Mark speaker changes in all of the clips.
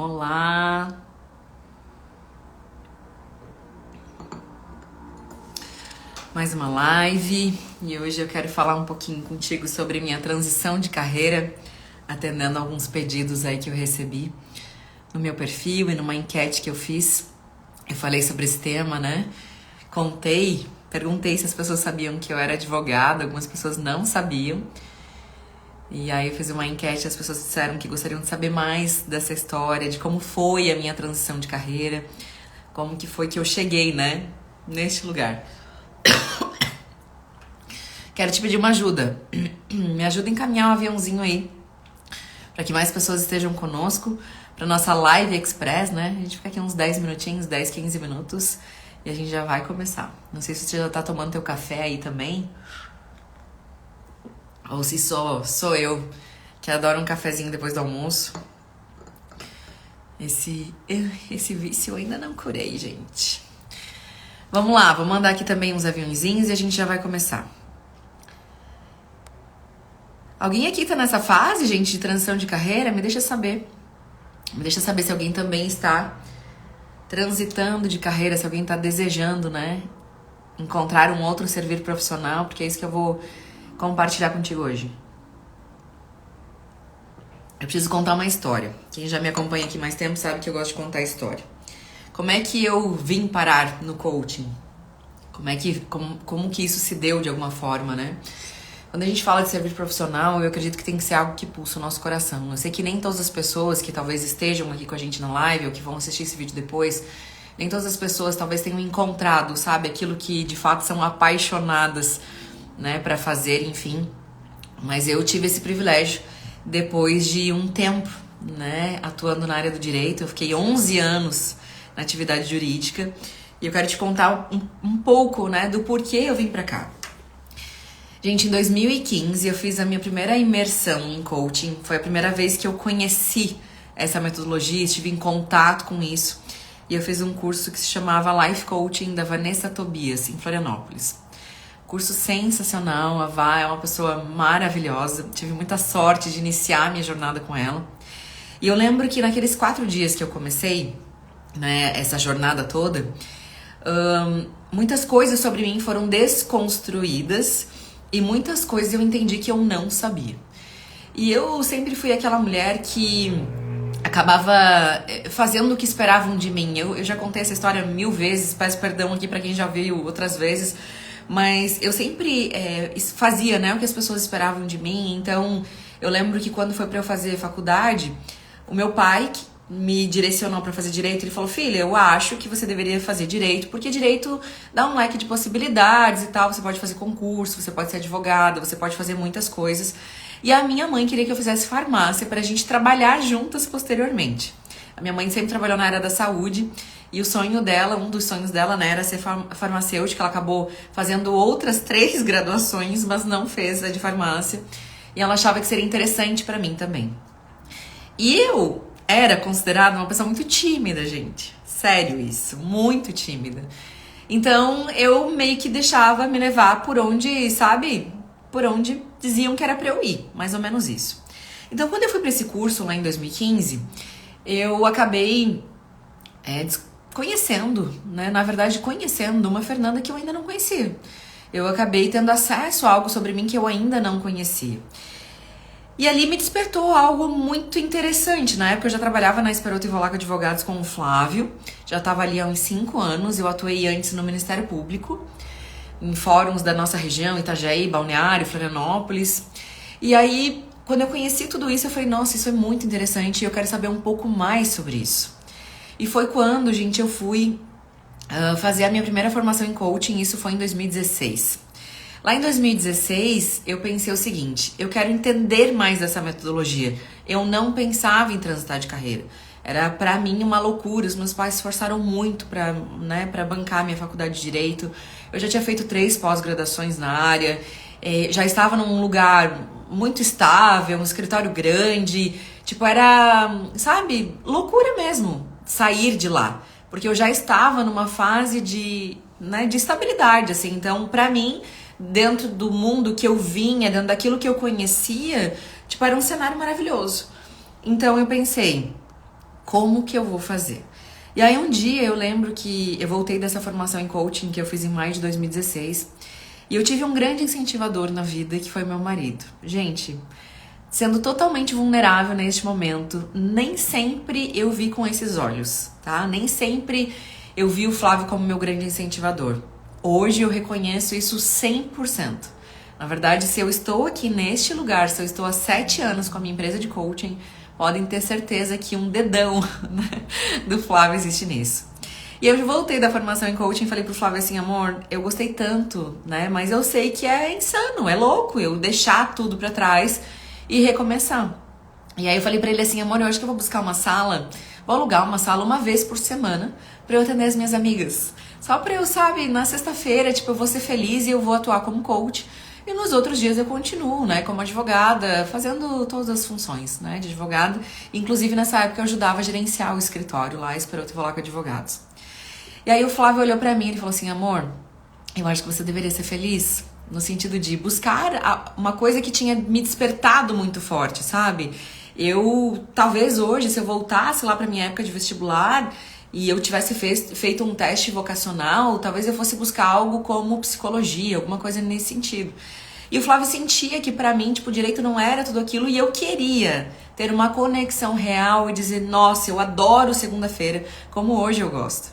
Speaker 1: Olá! Mais uma live e hoje eu quero falar um pouquinho contigo sobre minha transição de carreira, atendendo alguns pedidos aí que eu recebi no meu perfil e numa enquete que eu fiz. Eu falei sobre esse tema, né? Perguntei se as pessoas sabiam que eu era advogada, algumas pessoas não sabiam. E aí eu fiz uma enquete e as pessoas disseram que gostariam de saber mais dessa história, de como foi a minha transição de carreira, como que foi que eu cheguei, né, neste lugar. Quero te pedir uma ajuda. Me ajuda a encaminhar um aviãozinho aí, para que mais pessoas estejam conosco, para nossa live express, né? A gente fica aqui uns 10 minutinhos, 10, 15 minutos, e a gente já vai começar. Não sei se você já tá tomando teu café aí também, ou se sou eu, que adoro um cafezinho depois do almoço. Esse vício eu ainda não curei, gente. Vamos lá, vou mandar aqui também uns aviãozinhos e a gente já vai começar. Alguém aqui tá nessa fase, gente, de transição de carreira? Me deixa saber. Me deixa saber se alguém também está transitando de carreira, se alguém tá desejando, né, encontrar um outro servir profissional, porque é isso que eu vou compartilhar contigo hoje. Eu preciso contar uma história. Quem já me acompanha aqui mais tempo sabe que eu gosto de contar história. Como é que eu vim parar no coaching? Como que isso se deu de alguma forma, né? Quando a gente fala de serviço profissional, eu acredito que tem que ser algo que pulsa o nosso coração. Eu sei que nem todas as pessoas que talvez estejam aqui com a gente na live ou que vão assistir esse vídeo depois, nem todas as pessoas talvez tenham encontrado, sabe, aquilo que de fato são apaixonadas, né, pra fazer, enfim. Mas eu tive esse privilégio depois de um tempo, né, atuando na área do direito. Eu fiquei 11 anos na atividade jurídica e eu quero te contar um pouco, né, do porquê eu vim pra cá. Gente, em 2015 eu fiz a minha primeira imersão em coaching. Foi a primeira vez que eu conheci essa metodologia, estive em contato com isso. E eu fiz um curso que se chamava Life Coaching da Vanessa Tobias, em Florianópolis. Curso sensacional, a Vá é uma pessoa maravilhosa. Tive muita sorte de iniciar a minha jornada com ela. E eu lembro que naqueles 4 dias que eu comecei, né, essa jornada toda, muitas coisas sobre mim foram desconstruídas e muitas coisas eu entendi que eu não sabia. E eu sempre fui aquela mulher que acabava fazendo o que esperavam de mim. Eu já contei essa história 1000 vezes, peço perdão aqui pra quem já viu outras vezes, mas eu sempre fazia, né, o que as pessoas esperavam de mim. Então, eu lembro que quando foi pra eu fazer faculdade, o meu pai, que me direcionou pra fazer direito, ele falou: filha, eu acho que você deveria fazer direito, porque direito dá um leque de possibilidades e tal, você pode fazer concurso, você pode ser advogada, você pode fazer muitas coisas. E a minha mãe queria que eu fizesse farmácia pra gente trabalhar juntas posteriormente. A minha mãe sempre trabalhou na área da saúde e o sonho dela, um dos sonhos dela, né, era ser farmacêutica. Ela acabou fazendo outras 3 graduações, mas não fez a de farmácia. E ela achava que seria interessante pra mim também. E eu era considerada uma pessoa muito tímida, gente. Sério isso, muito tímida. Então, eu meio que deixava me levar por onde, sabe? Por onde diziam que era pra eu ir, mais ou menos isso. Então, quando eu fui pra esse curso lá em 2015, eu acabei conhecendo, né? Na verdade, conhecendo uma Fernanda que eu ainda não conhecia. Eu acabei tendo acesso a algo sobre mim que eu ainda não conhecia. E ali me despertou algo muito interessante. Na época eu já trabalhava na Esperoto e Volaco Advogados com o Flávio. Já estava ali há uns 5 anos. Eu atuei antes no Ministério Público, em fóruns da nossa região, Itajaí, Balneário, Florianópolis. E aí, quando eu conheci tudo isso, eu falei: nossa, isso é muito interessante e eu quero saber um pouco mais sobre isso. E foi quando, gente, eu fui fazer a minha primeira formação em coaching. Isso foi em 2016. Lá em 2016, eu pensei o seguinte: eu quero entender mais dessa metodologia. Eu não pensava em transitar de carreira. Era pra mim uma loucura. Os meus pais se esforçaram muito pra bancar minha faculdade de Direito. Eu já tinha feito 3 pós-graduações na área. Já estava num lugar muito estável, um escritório grande. Tipo, era, sabe, loucura mesmo sair de lá. Porque eu já estava numa fase de estabilidade, assim. Então, pra mim, dentro do mundo que eu vinha, dentro daquilo que eu conhecia, tipo, era um cenário maravilhoso. Então eu pensei: Como que eu vou fazer? E aí um dia eu lembro que eu voltei dessa formação em coaching que eu fiz em maio de 2016 e eu tive um grande incentivador na vida que foi meu marido. Gente, sendo totalmente vulnerável neste momento, nem sempre eu vi com esses olhos, tá? Nem sempre eu vi o Flávio como meu grande incentivador. Hoje eu reconheço isso 100%. Na verdade, se eu estou aqui neste lugar, se eu estou há 7 anos com a minha empresa de coaching, podem ter certeza que um dedão, né, do Flávio existe nisso. E eu voltei da formação em coaching e falei pro Flávio assim, amor, eu gostei tanto, né? Mas eu sei que é insano, é louco eu deixar tudo pra trás e recomeçar. E aí eu falei pra ele assim, amor, eu acho que eu vou buscar uma sala, vou alugar uma sala uma vez por semana pra eu atender as minhas amigas. Só pra eu, sabe, na sexta-feira, tipo, eu vou ser feliz e eu vou atuar como coach. E nos outros dias eu continuo, né, como advogada, fazendo todas as funções, né, de advogada. Inclusive, nessa época, eu ajudava a gerenciar o escritório lá, esperou eu falar com advogados. E aí o Flávio olhou pra mim e falou assim, amor, eu acho que você deveria ser feliz, no sentido de buscar uma coisa que tinha me despertado muito forte, sabe? Eu, talvez hoje, se eu voltasse lá pra minha época de vestibular e eu tivesse feito um teste vocacional, talvez eu fosse buscar algo como psicologia, alguma coisa nesse sentido. E o Flávio sentia que pra mim, tipo, o direito não era tudo aquilo e eu queria ter uma conexão real e dizer, nossa, eu adoro segunda-feira, como hoje eu gosto.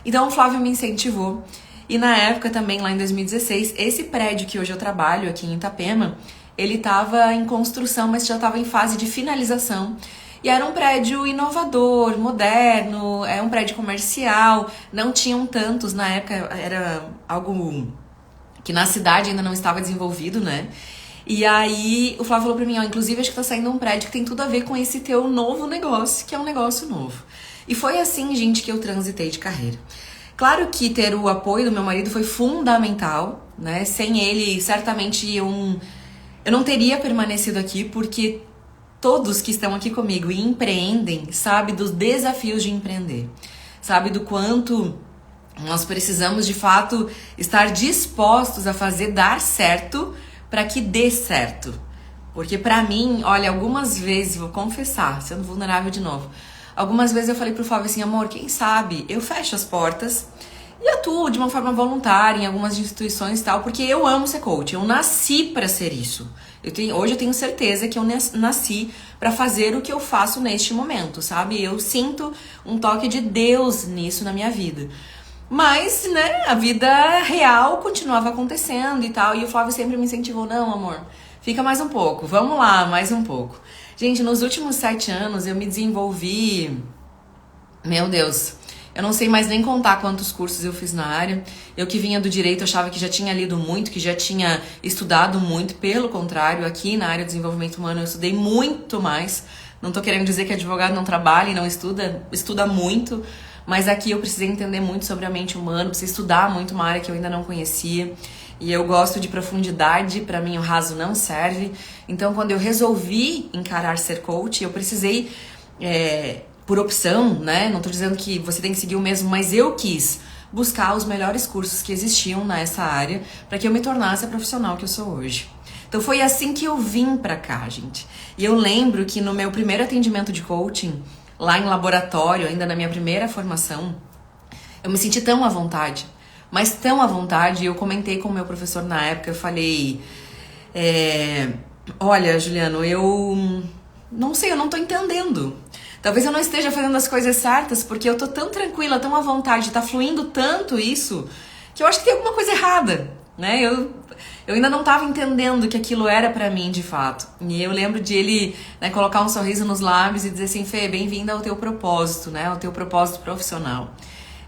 Speaker 1: Então o Flávio me incentivou. E na época também, lá em 2016, esse prédio que hoje eu trabalho aqui em Itapema, ele estava em construção, mas já estava em fase de finalização. E era um prédio inovador, moderno, é um prédio comercial, não tinham tantos, na época era algo que na cidade ainda não estava desenvolvido, né? E aí o Flávio falou pra mim, ó, inclusive acho que tá saindo um prédio que tem tudo a ver com esse teu novo negócio, que é um negócio novo. E foi assim, gente, que eu transitei de carreira. Claro que ter o apoio do meu marido foi fundamental, né? Sem ele, certamente eu não teria permanecido aqui, porque todos que estão aqui comigo e empreendem, sabe dos desafios de empreender, sabe do quanto nós precisamos de fato estar dispostos a fazer dar certo para que dê certo. Porque pra mim, olha, algumas vezes, vou confessar, sendo vulnerável de novo, algumas vezes eu falei pro Flávio assim, amor, quem sabe eu fecho as portas e atuo de uma forma voluntária em algumas instituições e tal, porque eu amo ser coach, eu nasci pra ser isso. Hoje eu tenho certeza que eu nasci pra fazer o que eu faço neste momento, sabe? Eu sinto um toque de Deus nisso na minha vida. Mas, né, a vida real continuava acontecendo e tal, e o Flávio sempre me incentivou, não, amor, fica mais um pouco, vamos lá, mais um pouco. Gente, nos últimos 7 anos eu me desenvolvi, meu Deus, eu não sei mais nem contar quantos cursos eu fiz na área. Eu que vinha do direito achava que já tinha lido muito, que já tinha estudado muito. Pelo contrário, aqui na área de desenvolvimento humano eu estudei muito mais. Não tô querendo dizer que advogado não trabalha e não estuda muito. Mas aqui eu precisei entender muito sobre a mente humana, precisei estudar muito uma área que eu ainda não conhecia. E eu gosto de profundidade, pra mim o raso não serve. Então quando eu resolvi encarar ser coach, eu precisei... por opção, né? Não tô dizendo que você tem que seguir o mesmo, mas eu quis buscar os melhores cursos que existiam nessa área para que eu me tornasse a profissional que eu sou hoje. Então foi assim que eu vim pra cá, gente. E eu lembro que no meu primeiro atendimento de coaching, lá em laboratório, ainda na minha primeira formação, eu me senti tão à vontade, mas tão à vontade, eu comentei com o meu professor na época, eu falei, olha, Juliano, eu não sei, eu não tô entendendo. Talvez eu não esteja fazendo as coisas certas, porque eu tô tão tranquila, tão à vontade, tá fluindo tanto isso, que eu acho que tem alguma coisa errada, né? Eu ainda não tava entendendo que aquilo era pra mim, de fato. E eu lembro de ele, né, colocar um sorriso nos lábios e dizer assim, Fê, bem-vinda ao teu propósito, né? Ao teu propósito profissional.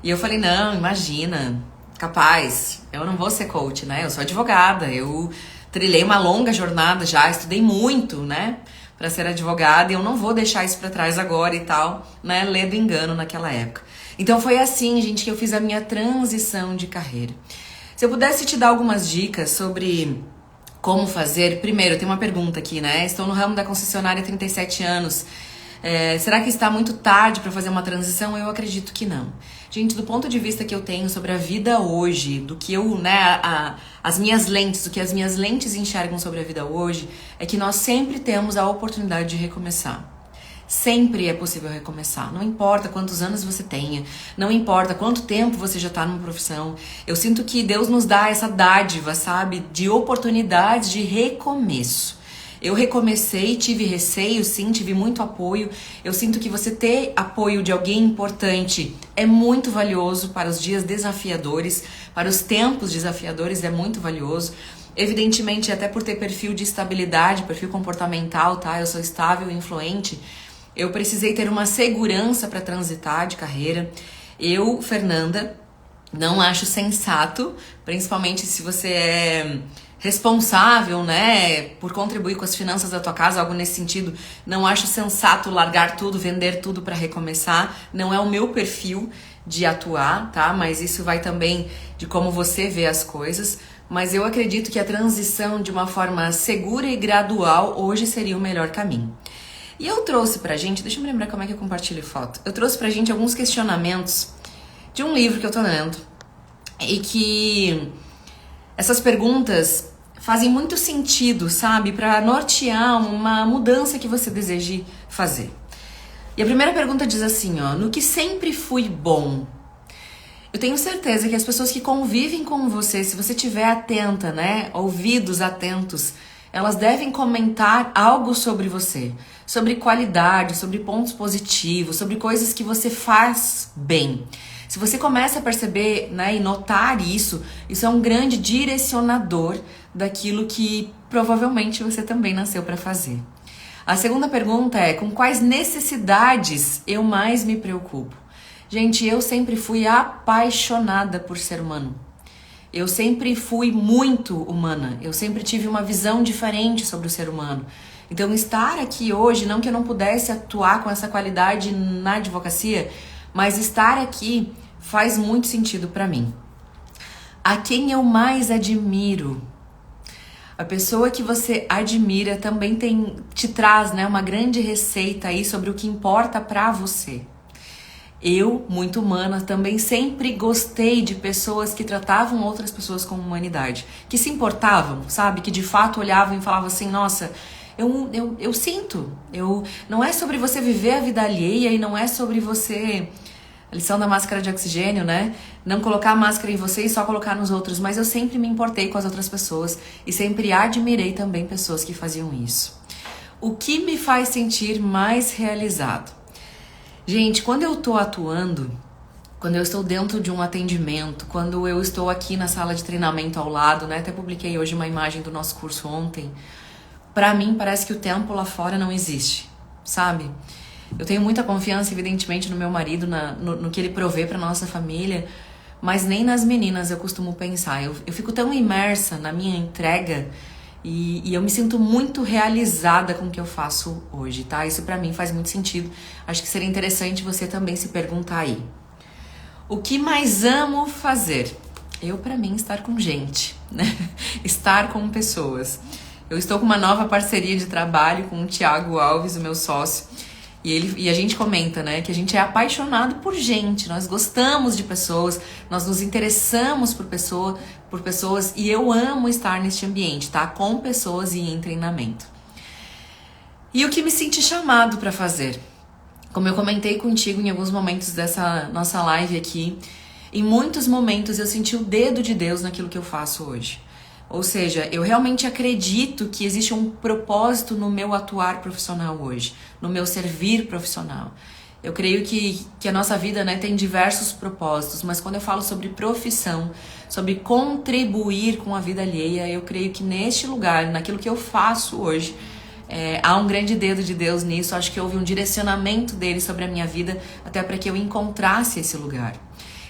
Speaker 1: E eu falei, não, imagina, capaz, eu não vou ser coach, né? Eu sou advogada, eu trilhei uma longa jornada já, estudei muito, né? Pra ser advogada, e eu não vou deixar isso pra trás agora e tal, né, ledo engano naquela época. Então foi assim, gente, que eu fiz a minha transição de carreira. Se eu pudesse te dar algumas dicas sobre como fazer, primeiro, tem uma pergunta aqui, né, estou no ramo da concessionária há 37 anos, será que está muito tarde para fazer uma transição? Eu acredito que não. Gente, do ponto de vista que eu tenho sobre a vida hoje, do que eu, né, as minhas lentes, o que as minhas lentes enxergam sobre a vida hoje, é que nós sempre temos a oportunidade de recomeçar. Sempre é possível recomeçar. Não importa quantos anos você tenha, não importa quanto tempo você já está numa profissão. Eu sinto que Deus nos dá essa dádiva, sabe, de oportunidades de recomeço. Eu recomecei, tive receio, sim, tive muito apoio. Eu sinto que você ter apoio de alguém importante é muito valioso para os dias desafiadores, para os tempos desafiadores é muito valioso. Evidentemente, até por ter perfil de estabilidade, perfil comportamental, tá? Eu sou estável e influente. Eu precisei ter uma segurança para transitar de carreira. Eu, Fernanda, não acho sensato, principalmente se você é responsável, né, por contribuir com as finanças da tua casa, algo nesse sentido. Não acho sensato largar tudo, vender tudo para recomeçar. Não é o meu perfil de atuar, tá? Mas isso vai também de como você vê as coisas. Mas eu acredito que a transição de uma forma segura e gradual hoje seria o melhor caminho. E eu trouxe pra gente, deixa eu me lembrar como é que eu compartilho foto. Eu trouxe pra gente alguns questionamentos de um livro que eu tô lendo e que essas perguntas fazem muito sentido, sabe? Pra nortear uma mudança que você deseje fazer. E a primeira pergunta diz assim, ó: no que sempre fui bom? Eu tenho certeza que as pessoas que convivem com você, se você estiver atenta, né, ouvidos atentos, elas devem comentar algo sobre você, sobre qualidade, sobre pontos positivos, sobre coisas que você faz bem. Se você começa a perceber, né, e notar isso é um grande direcionador daquilo que provavelmente você também nasceu para fazer. A segunda pergunta é: com quais necessidades eu mais me preocupo? Gente, eu sempre fui apaixonada por ser humano. Eu sempre fui muito humana. Eu sempre tive uma visão diferente sobre o ser humano. Então, estar aqui hoje, não que eu não pudesse atuar com essa qualidade na advocacia, mas estar aqui faz muito sentido para mim. A quem eu mais admiro? A pessoa que você admira também te traz, né, uma grande receita aí sobre o que importa para você. Eu, muito humana, também sempre gostei de pessoas que tratavam outras pessoas com humanidade, que se importavam, sabe? Que de fato olhavam e falavam assim: nossa, eu sinto. Não é sobre você viver a vida alheia e não é sobre você... A lição da máscara de oxigênio, né? Não colocar a máscara em você e só colocar nos outros. Mas eu sempre me importei com as outras pessoas e sempre admirei também pessoas que faziam isso. O que me faz sentir mais realizado? Gente, quando eu tô atuando, quando eu estou dentro de um atendimento, quando eu estou aqui na sala de treinamento ao lado, né? Até publiquei hoje uma imagem do nosso curso ontem. Pra mim, parece que o tempo lá fora não existe, sabe? Eu tenho muita confiança, evidentemente, no meu marido, no que ele provê pra nossa família, mas nem nas meninas eu costumo pensar. Eu fico tão imersa na minha entrega e eu me sinto muito realizada com o que eu faço hoje, tá? Isso pra mim faz muito sentido. Acho que seria interessante você também se perguntar aí. O que mais amo fazer? Pra mim, estar com gente, né? Estar com pessoas. Eu estou com uma nova parceria de trabalho com o Thiago Alves, o meu sócio. E a gente comenta, né, que a gente é apaixonado por gente, nós gostamos de pessoas, nós nos interessamos por pessoas e eu amo estar neste ambiente, tá? Com pessoas e em treinamento. E o que me senti chamado para fazer? Como eu comentei contigo em alguns momentos dessa nossa live aqui, em muitos momentos eu senti o dedo de Deus naquilo que eu faço hoje. Ou seja, eu realmente acredito que existe um propósito no meu atuar profissional hoje, no meu servir profissional. Eu creio que a nossa vida, né, tem diversos propósitos, mas quando eu falo sobre profissão, sobre contribuir com a vida alheia, eu creio que neste lugar, naquilo que eu faço hoje, há um grande dedo de Deus nisso. Acho que houve um direcionamento dele sobre a minha vida, até para que eu encontrasse esse lugar.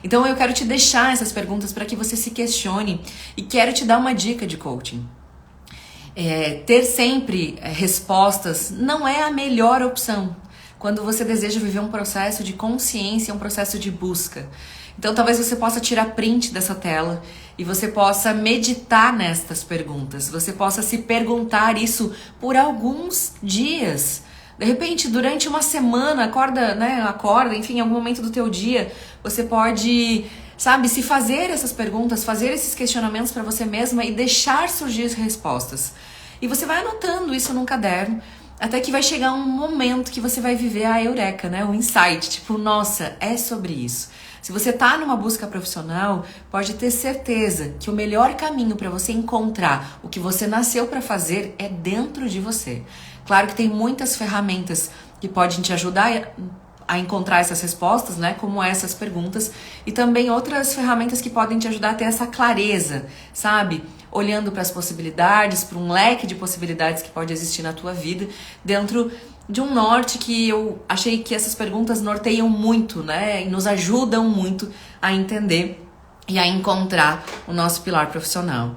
Speaker 1: Então eu quero te deixar essas perguntas para que você se questione e quero te dar uma dica de coaching. Ter sempre respostas não é a melhor opção quando você deseja viver um processo de consciência, um processo de busca. Então talvez você possa tirar print dessa tela e você possa meditar nestas perguntas. Você possa se perguntar isso por alguns dias. De repente, durante uma semana, acorda, enfim, em algum momento do teu dia, você pode, sabe, se fazer essas perguntas, fazer esses questionamentos para você mesma e deixar surgir as respostas. E você vai anotando isso num caderno até que vai chegar um momento que você vai viver a eureka, né? O insight, tipo, nossa, é sobre isso. Se você tá numa busca profissional, pode ter certeza que o melhor caminho para você encontrar o que você nasceu para fazer é dentro de você. Claro que tem muitas ferramentas que podem te ajudar a encontrar essas respostas, né? Como essas perguntas, e também outras ferramentas que podem te ajudar a ter essa clareza, sabe? Olhando para as possibilidades, para um leque de possibilidades que pode existir na tua vida, dentro de um norte que eu achei que essas perguntas norteiam muito, né? E nos ajudam muito a entender e a encontrar o nosso pilar profissional.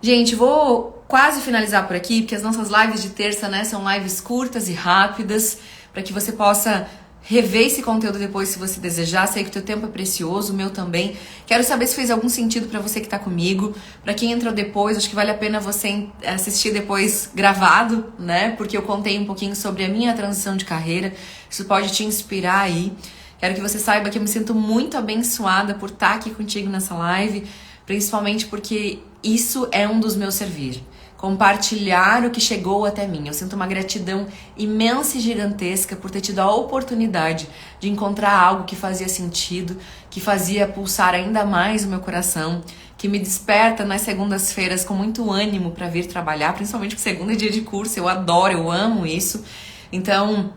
Speaker 1: Gente, vou quase finalizar por aqui, porque as nossas lives de terça, né, são lives curtas e rápidas, para que você possa rever esse conteúdo depois se você desejar. Sei que o teu tempo é precioso, o meu também. Quero saber se fez algum sentido para você que tá comigo. Para quem entrou depois, acho que vale a pena você assistir depois gravado, né? Porque eu contei um pouquinho sobre a minha transição de carreira. Isso pode te inspirar aí. Quero que você saiba que eu me sinto muito abençoada por estar aqui contigo nessa live, principalmente porque isso é um dos meus servir. Compartilhar o que chegou até mim. Eu sinto uma gratidão imensa e gigantesca por ter tido a oportunidade de encontrar algo que fazia sentido, que fazia pulsar ainda mais o meu coração, que me desperta nas segundas-feiras com muito ânimo para vir trabalhar, principalmente porque segunda é dia de curso, eu adoro, eu amo isso. Então,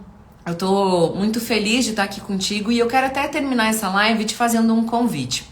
Speaker 1: eu tô muito feliz de estar aqui contigo e eu quero até terminar essa live te fazendo um convite.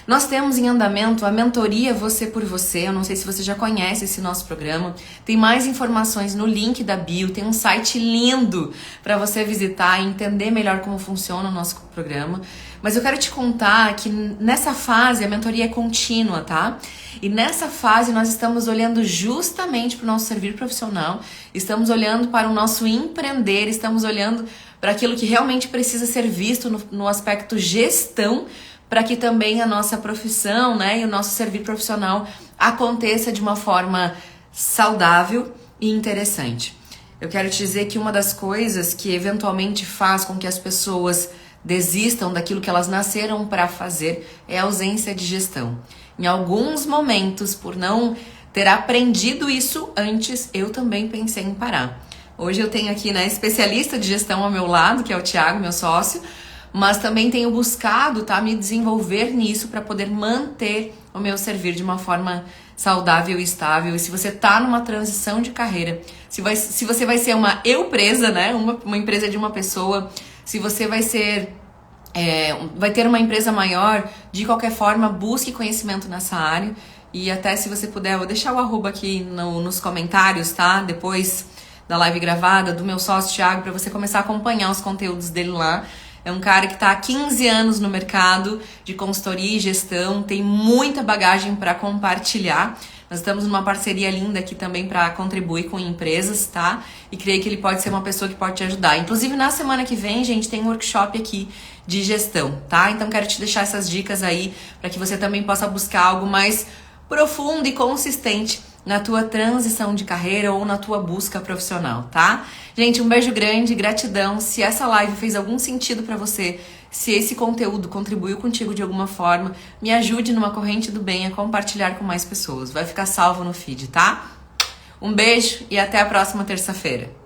Speaker 1: Nós temos em andamento a mentoria Você por Você. Eu não sei se você já conhece esse nosso programa. Tem mais informações no link da bio. Tem um site lindo para você visitar e entender melhor como funciona o nosso programa. Mas eu quero te contar que nessa fase a mentoria é contínua, tá? E nessa fase nós estamos olhando justamente para o nosso servir profissional. Estamos olhando para o nosso empreender. Estamos olhando para aquilo que realmente precisa ser visto no aspecto gestão, para que também a nossa profissão, né, e o nosso servir profissional aconteça de uma forma saudável e interessante. Eu quero te dizer que uma das coisas que eventualmente faz com que as pessoas desistam daquilo que elas nasceram para fazer é a ausência de gestão. Em alguns momentos, por não ter aprendido isso antes, eu também pensei em parar. Hoje eu tenho aqui, né, especialista de gestão ao meu lado, que é o Thiago, meu sócio, mas também tenho buscado, tá, me desenvolver nisso para poder manter o meu servir de uma forma saudável e estável. E se você tá numa transição de carreira, se você vai ser uma empresa, né, uma empresa de uma pessoa, se você vai ser vai ter uma empresa maior, de qualquer forma, busque conhecimento nessa área. E até se você puder, eu vou deixar o arroba aqui nos comentários, tá? Depois da live gravada, do meu sócio Thiago, para você começar a acompanhar os conteúdos dele lá. É um cara que está há 15 anos no mercado de consultoria e gestão, tem muita bagagem para compartilhar. Nós estamos numa parceria linda aqui também para contribuir com empresas, tá? E creio que ele pode ser uma pessoa que pode te ajudar. Inclusive, na semana que vem, gente, tem um workshop aqui de gestão, tá? Então, quero te deixar essas dicas aí para que você também possa buscar algo mais profundo e consistente na tua transição de carreira ou na tua busca profissional, tá? Gente, um beijo grande, gratidão. Se essa live fez algum sentido pra você, se esse conteúdo contribuiu contigo de alguma forma, me ajude numa corrente do bem a compartilhar com mais pessoas. Vai ficar salvo no feed, tá? Um beijo e até a próxima terça-feira.